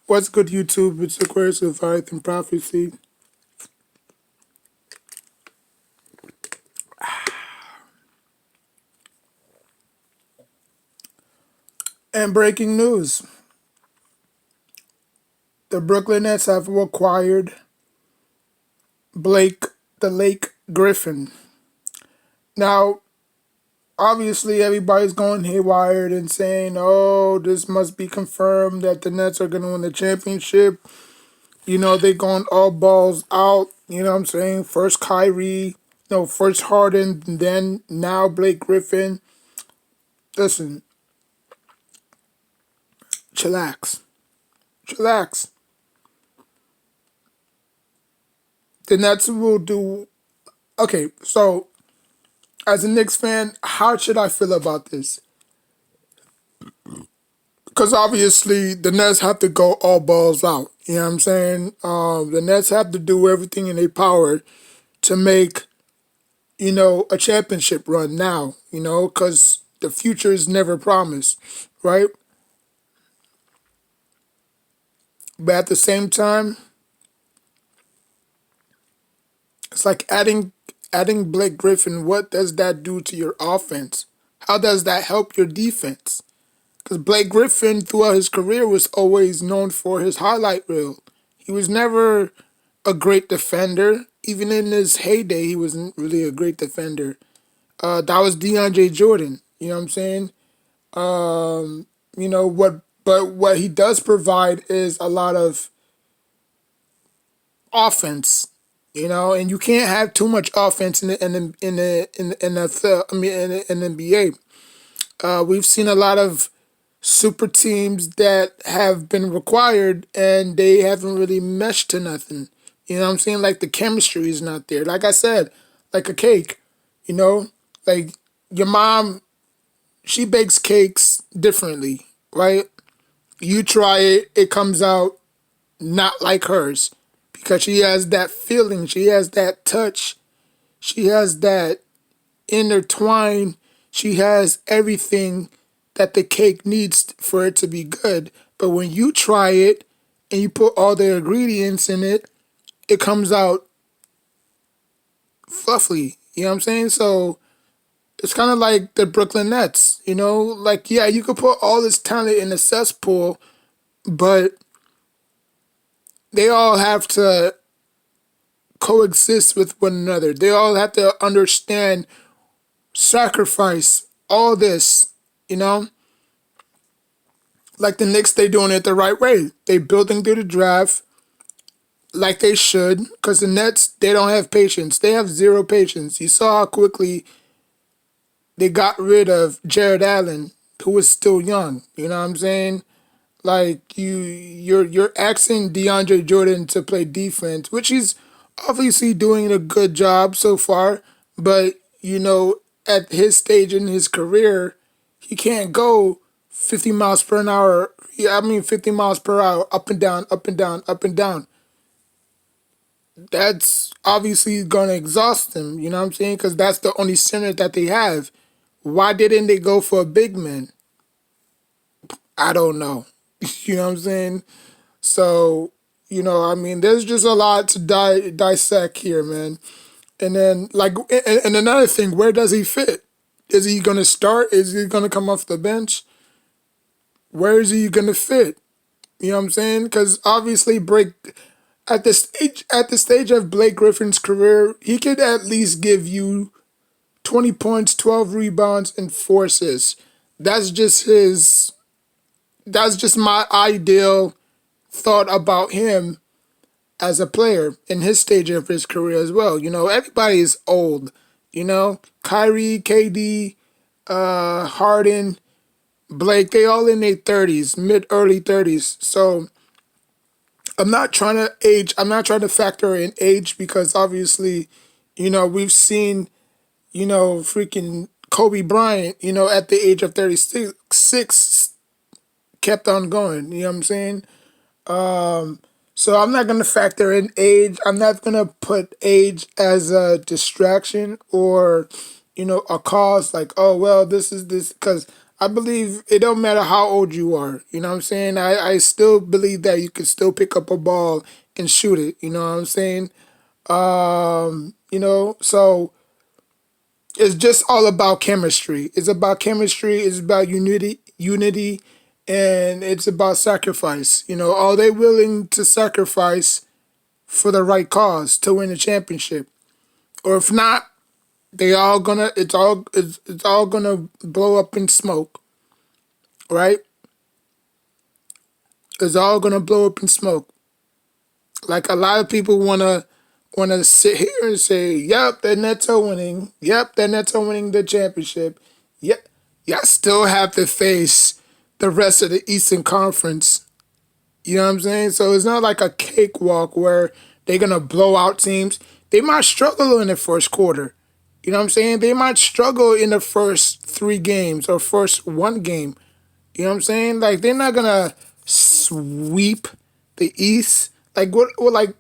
What's good, YouTube? It's Aquarius of Leviathan Prophecy. And breaking news. The Brooklyn Nets have acquired Blake the Lake Griffin. Now, obviously, everybody's going haywire and saying, oh, this must be confirmed that the Nets are going to win the championship. They're going all balls out. You know what I'm saying? First Kyrie, no, first Harden, then now Blake Griffin. Listen, chillax. Chillax. The Nets will do. Okay, so as a Knicks fan, how should I feel about this? Because obviously the Nets have to go all balls out. You know what I'm saying? The Nets have to do everything in their power to make, a championship run now, because the future is never promised, right? But at the same time, it's like adding Blake Griffin. What does that do to your offense? How does that help your defense? Because Blake Griffin, throughout his career, was always known for his highlight reel. He was never a great defender. Even in his heyday, he wasn't really a great defender. That was DeAndre Jordan. You know what I'm saying? But what he does provide is a lot of offense. And you can't have too much offense in the NFL. I mean, in the NBA. We've seen a lot of super teams that have been required and they haven't really meshed to nothing. You know what I'm saying? Like the chemistry is not there. Like I said, like a cake, like your mom, she bakes cakes differently, right? You try it, it comes out not like hers because she has that feeling, she has that touch, she has that intertwine, she has everything that the cake needs for it to be good. But when you try it and you put all the ingredients in it, it comes out fluffy. You know what I'm saying? So it's kind of like the Brooklyn Nets, Like, yeah, you could put all this talent in a cesspool, but they all have to coexist with one another. They all have to understand, sacrifice, all this, you know? Like the Knicks, they doing it the right way. They building through the draft like they should, because the Nets, they don't have patience. They have zero patience. You saw how quickly they got rid of Jared Allen, who was still young. You know what I'm saying? Like you're asking DeAndre Jordan to play defense, which he's obviously doing a good job so far, but at his stage in his career, he can't go 50 miles per an hour. Yeah, I mean 50 miles per hour, up and down, up and down, up and down. That's obviously gonna exhaust him. You know what I'm saying? Because that's the only center that they have. Why didn't they go for a big man? I don't know. You know what I'm saying? So, I mean, there's just a lot to dissect here, man. And then, like, and another thing, where does he fit? Is he going to start? Is he going to come off the bench? Where is he going to fit? You know what I'm saying? Because obviously, at the stage of Blake Griffin's career, he could at least give you 20 points, 12 rebounds, and 4 assists. That's just his. That's just my ideal thought about him as a player in his stage of his career as well. Everybody is old. Kyrie, KD, Harden, Blake, they all in their 30s, early 30s. So I'm not trying to age. I'm not trying to factor in age because obviously, we've seen, freaking Kobe Bryant, at the age of 36, kept on going. You know what I'm saying? So I'm not gonna factor in age. I'm not gonna put age as a distraction or, a cause like, oh well, this is this because I believe it don't matter how old you are. You know what I'm saying? I still believe that you can still pick up a ball and shoot it. You know what I'm saying? So it's just all about chemistry. It's about chemistry. It's about unity, and it's about sacrifice. Are they willing to sacrifice for the right cause to win the championship? Or if not, it's all gonna blow up in smoke, right? It's all gonna blow up in smoke. Like a lot of people wanna sit here and say, "Yep, the Nets are winning. Yep, the Nets are winning the championship. Yep, y'all still have to face the rest of the Eastern Conference." You know what I'm saying? So it's not like a cakewalk where they're gonna blow out teams. They might struggle in the first quarter. You know what I'm saying? They might struggle in the first three games or first one game. You know what I'm saying? Like they're not gonna sweep the East. Like like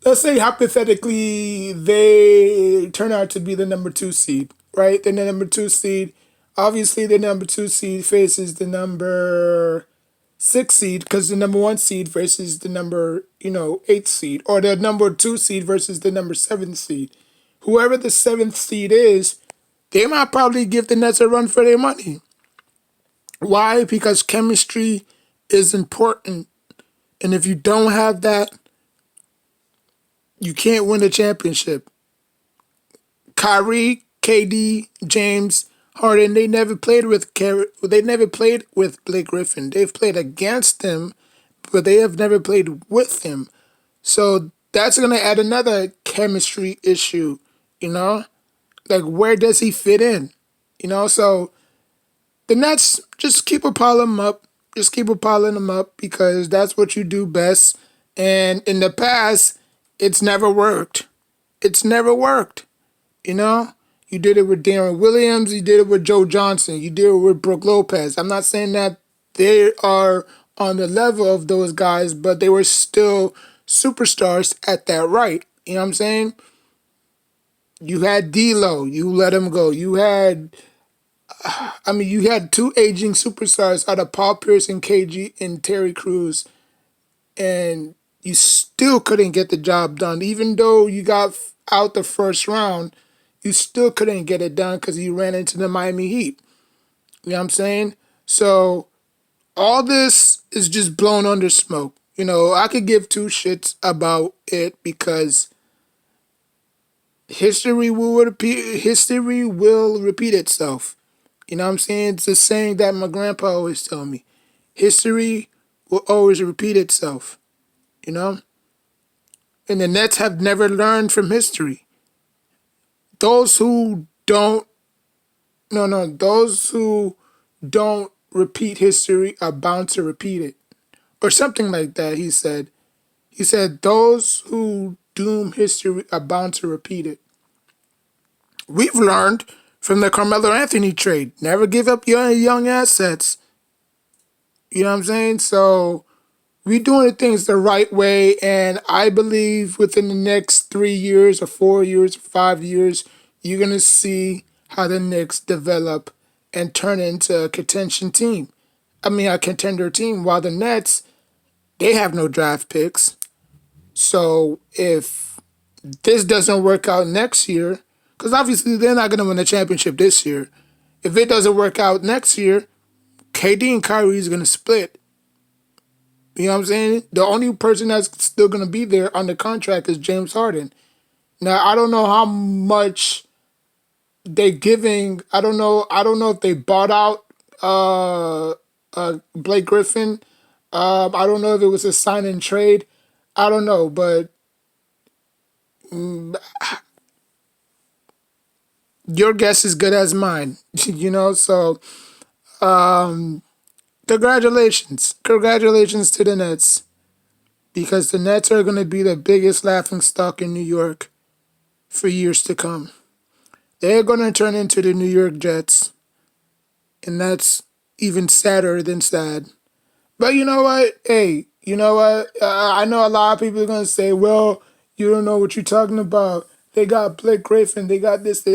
let's say hypothetically they turn out to be the number two seed, right? Then the number two seed, obviously the number two seed faces the number six seed because the number one seed versus the number eighth seed, or the number two seed versus the number seventh seed. Whoever the seventh seed is, they might probably give the Nets a run for their money. Why? Because chemistry is important. And if you don't have that, you can't win a championship. Kyrie, KD, James, Harden, they never played with Blake Griffin. They've played against him, but they have never played with him. So that's gonna add another chemistry issue, you know? Like where does he fit in? So the Nets just keep a piling them up. Just keep a piling them up because that's what you do best. And in the past, it's never worked. It's never worked. You know? You did it with Darren Williams, you did it with Joe Johnson, you did it with Brook Lopez. I'm not saying that they are on the level of those guys, but they were still superstars at that right. You know what I'm saying? You had D'Lo, you let him go. You had two aging superstars out of Paul Pierce and KG and Terry Crews, and you still couldn't get the job done. Even though you got out the first round, you still couldn't get it done because you ran into the Miami Heat. You know what I'm saying? So all this is just blown under smoke. I could give two shits about it because history will repeat itself. You know what I'm saying? It's a saying that my grandpa always told me. History will always repeat itself, you know? And the Nets have never learned from history. Those who don't, no, those who don't repeat history are bound to repeat it. Or something like that, he said. He said, those who doom history are bound to repeat it. We've learned from the Carmelo Anthony trade. Never give up your young assets. You know what I'm saying? So we're doing things the right way, and I believe within the next 3 years or 4 years or 5 years, you're gonna see how the Knicks develop and turn into a contention team. A contender team. While the Nets, they have no draft picks. So if this doesn't work out next year, because obviously they're not gonna win the championship this year. If it doesn't work out next year, KD and Kyrie is gonna split. You know what I'm saying? The only person that's still gonna be there under contract is James Harden. Now I don't know how much they giving. I don't know. I don't know if they bought out Blake Griffin. I don't know if it was a sign and trade. I don't know, but your guess is good as mine. So congratulations to the Nets because the Nets are gonna be the biggest laughing stock in New York for years to come. They're going to turn into the New York Jets, and that's even sadder than sad. But you know what? Hey, you know what? I know a lot of people are going to say, well, you don't know what you're talking about. They got Blake Griffin. They got this.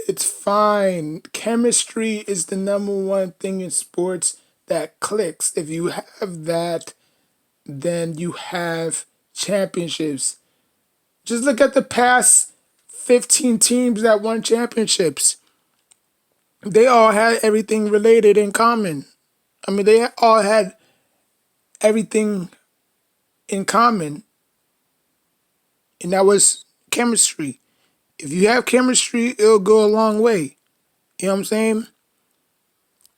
It's fine. Chemistry is the number one thing in sports that clicks. If you have that, then you have championships. Just look at the past 15 teams that won championships. They all had everything related in common. I mean, they all had everything in common, and that was chemistry. If you have chemistry, it'll go a long way. You know what I'm saying?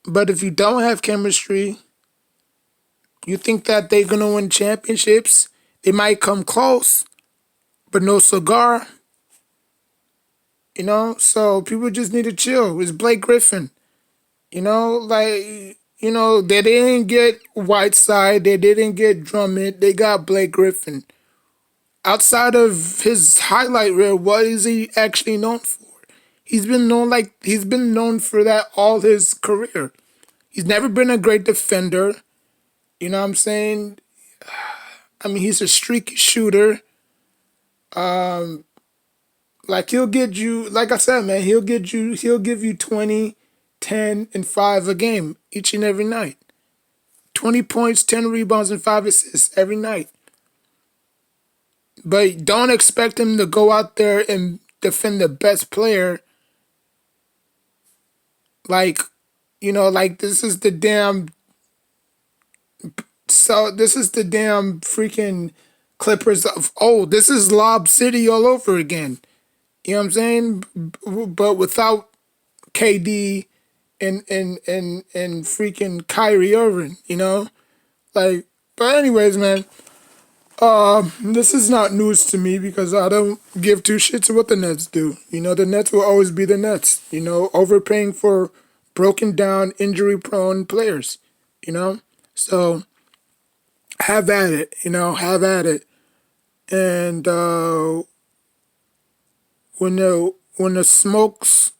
But if you don't have chemistry, you think that they're gonna win championships. They might come close, but no cigar. You know, so people just need to chill. It's Blake Griffin. You know, like they didn't get Whiteside, they didn't get Drummond, they got Blake Griffin. Outside of his highlight reel, what is he actually known for? He's been known for that all his career. He's never been a great defender. You know what I'm saying? I mean, he's a streaky shooter. Like he'll get you, like I said, man, he'll give you 20, 10, and 5 a game each and every night. 20 points, 10 rebounds, and 5 assists every night. But don't expect him to go out there and defend the best player. Like, like this is the damn freaking Clippers of old. This is Lob City all over again. You know what I'm saying? But without KD and freaking Kyrie Irving, Like, but anyways, man, this is not news to me because I don't give two shits what the Nets do. The Nets will always be the Nets, overpaying for broken down, injury prone players, So have at it, have at it. And when the smoke's